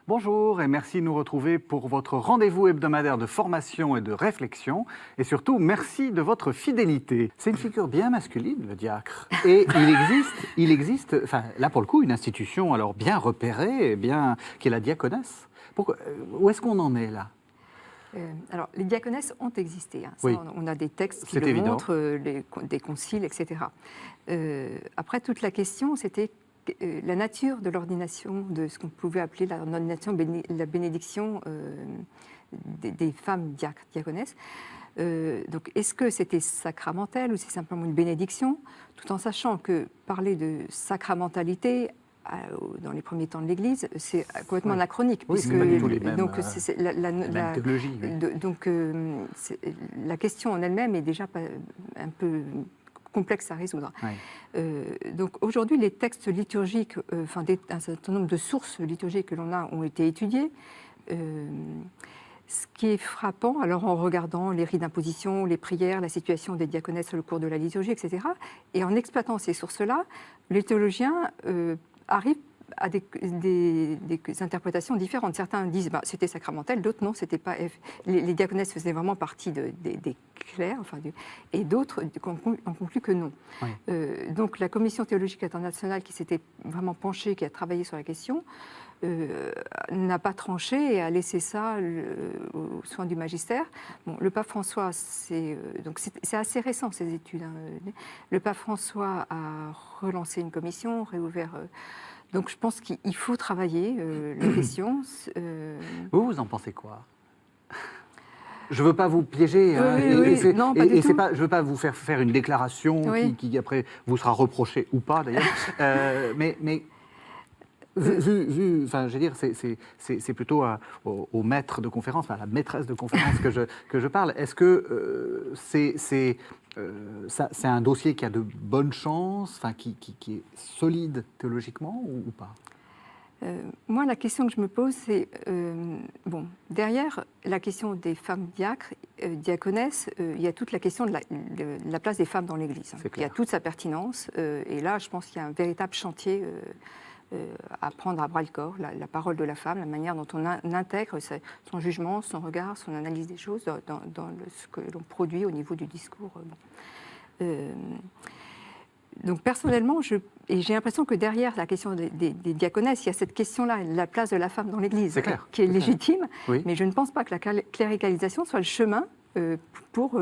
Bonjour et merci de nous retrouver pour votre rendez-vous hebdomadaire de formation et de réflexion. Et surtout, merci de votre fidélité. C'est une figure bien masculine, le diacre. Et il existe, enfin, là pour le coup, une institution alors bien repérée, qui est la diaconesse. Où est-ce qu'on en est là? Alors, les diaconesses ont existé. Ça, Oui. on a des textes qui C'est le évident. montrent, des conciles, etc. Après, toute la question, c'était la nature de l'ordination, de ce qu'on pouvait appeler l'ordination, la bénédiction des femmes diaconesses. Donc, est-ce que c'était sacramentel ou c'est simplement une bénédiction, tout en sachant que parler de sacramentalité dans les premiers temps de l'Église, c'est complètement anachronique. Oui, puisque c'est pas du tout les mêmes, donc, la même théologie. Oui. donc, la question en elle-même est déjà un peu complexe à résoudre. Oui. Donc aujourd'hui, les textes liturgiques, un certain nombre de sources liturgiques que l'on a ont été étudiées. Ce qui est frappant, alors en regardant les rites d'imposition, les prières, la situation des diaconesses au cours de la liturgie, etc., et en exploitant ces sources-là, les théologiens arrivent à des interprétations différentes. Certains disent c'était sacramentel, d'autres non, c'était pas. Les diaconesses faisaient vraiment partie des clercs, et d'autres en concluent que non. Oui. Donc la Commission théologique internationale qui s'était vraiment penchée, qui a travaillé sur la question, n'a pas tranché et a laissé ça aux soins du magistère. Bon, le pape François, c'est assez récent ces études. Le pape François a relancé une commission, réouvert. Donc je pense qu'il faut travailler la question. Vous en pensez quoi? Je ne veux pas vous piéger, hein, non, pas du tout. je ne veux pas vous faire une déclaration qui après vous sera reprochée ou pas d'ailleurs, mais enfin, je veux dire, c'est plutôt au maître de conférence, à la maîtresse de conférence que je parle. Est-ce que c'est un dossier qui a de bonnes chances, enfin, qui est solide théologiquement ou pas? Moi, la question que je me pose, c'est, derrière la question des femmes diacres, diaconesses, il y a toute la question de la place des femmes dans l'Église. Il y a toute sa pertinence, et là, je pense qu'il y a un véritable chantier à prendre à bras-le-corps, la parole de la femme, la manière dont on intègre son jugement, son regard, son analyse des choses dans ce que l'on produit au niveau du discours. Donc personnellement, j'ai l'impression que derrière la question des diaconesses, il y a cette question-là, la place de la femme dans l'Église, qui est légitime, oui. Mais je ne pense pas que la cléricalisation soit le chemin pour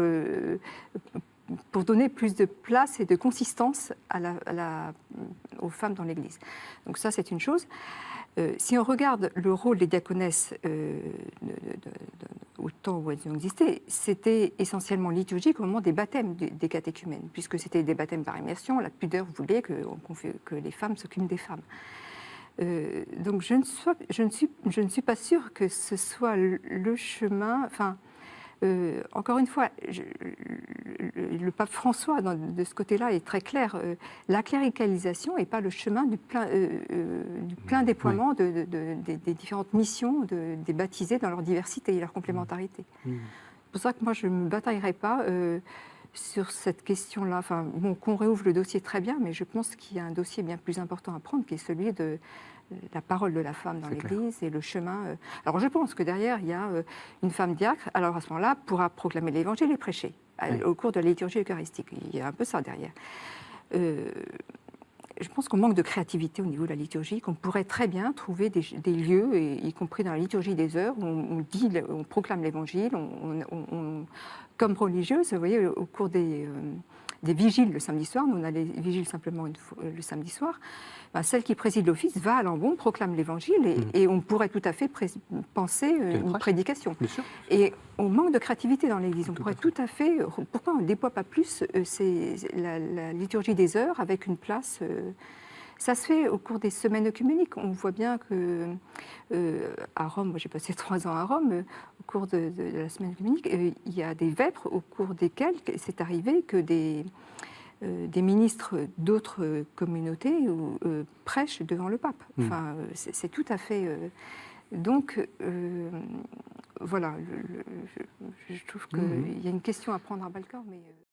donner plus de place et de consistance aux femmes dans l'Église. Donc ça, c'est une chose. Si on regarde le rôle des diaconesses au temps où elles ont existé, c'était essentiellement liturgique au moment des baptêmes des catéchumènes, puisque c'était des baptêmes par immersion. La pudeur voulait que les femmes s'occupent des femmes. Donc je ne suis pas sûre que ce soit le chemin. Encore une fois, le pape François, de ce côté-là, est très clair. La cléricalisation n'est pas le chemin du plein déploiement des différentes missions des baptisés dans leur diversité et leur complémentarité. C'est pour ça que moi, je ne me bataillerai pas sur cette question-là. Qu'on réouvre le dossier très bien, mais je pense qu'il y a un dossier bien plus important à prendre, qui est celui de la parole de la femme dans l'Église et le chemin. Alors je pense que derrière, il y a une femme diacre, alors à ce moment-là, pourra proclamer l'Évangile et prêcher au cours de la liturgie eucharistique. Il y a un peu ça derrière. Je pense qu'on manque de créativité au niveau de la liturgie, qu'on pourrait très bien trouver des lieux, y compris dans la liturgie des heures, où on proclame l'Évangile, comme religieuse, vous voyez, au cours des vigiles le samedi soir, nous on a les vigiles simplement le samedi soir, celle qui préside l'office va à l'ambon, proclame l'Évangile, et on pourrait tout à fait penser une prédication. Bien sûr. Et on manque de créativité dans l'Église. On pourrait tout à fait... Pourquoi on ne déploie pas plus la liturgie des heures avec une place... Ça se fait au cours des semaines œcuméniques. On voit bien que à Rome, moi j'ai passé 3 ans à Rome, au cours de la semaine œcuménique, il y a des vêpres au cours desquelles c'est arrivé que des ministres d'autres communautés prêchent devant le pape. C'est tout à fait... Donc, voilà, je trouve qu'il y a une question à prendre à bras-le-corps, mais...